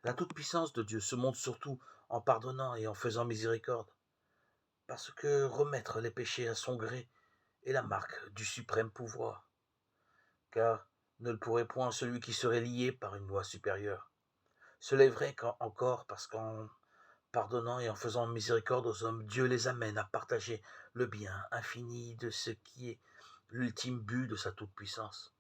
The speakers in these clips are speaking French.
La toute-puissance de Dieu se montre surtout en pardonnant et en faisant miséricorde, parce que remettre les péchés à son gré est la marque du suprême pouvoir, car ne le pourrait point celui qui serait lié par une loi supérieure. Cela est vrai encore parce qu'en pardonnant et en faisant miséricorde aux hommes, Dieu les amène à partager le bien infini de ce qui est l'ultime but de sa toute-puissance.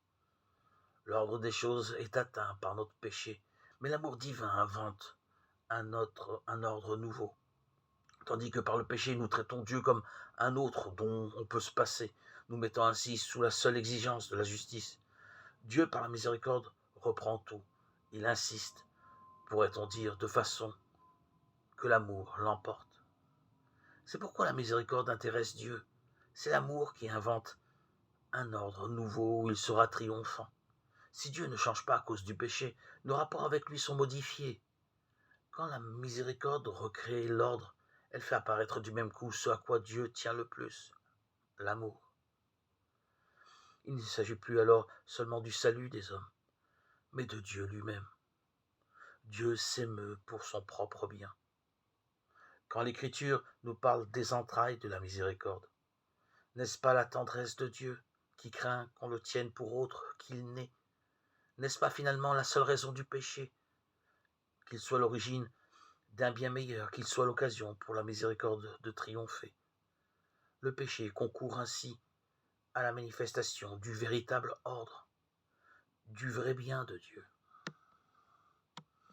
L'ordre des choses est atteint par notre péché, mais l'amour divin invente un ordre nouveau. Tandis que par le péché, nous traitons Dieu comme un autre dont on peut se passer, nous mettant ainsi sous la seule exigence de la justice. Dieu, par la miséricorde, reprend tout. Il insiste, pourrait-on dire, de façon que l'amour l'emporte. C'est pourquoi la miséricorde intéresse Dieu. C'est l'amour qui invente un ordre nouveau où il sera triomphant. Si Dieu ne change pas à cause du péché, nos rapports avec lui sont modifiés. Quand la miséricorde recrée l'ordre, elle fait apparaître du même coup ce à quoi Dieu tient le plus, l'amour. Il ne s'agit plus alors seulement du salut des hommes, mais de Dieu lui-même. Dieu s'émeut pour son propre bien. Quand l'Écriture nous parle des entrailles de la miséricorde, n'est-ce pas la tendresse de Dieu qui craint qu'on le tienne pour autre qu'il n'est? N'est-ce pas finalement la seule raison du péché, qu'il soit l'origine d'un bien meilleur, qu'il soit l'occasion pour la miséricorde de triompher? Le péché concourt ainsi à la manifestation du véritable ordre, du vrai bien de Dieu.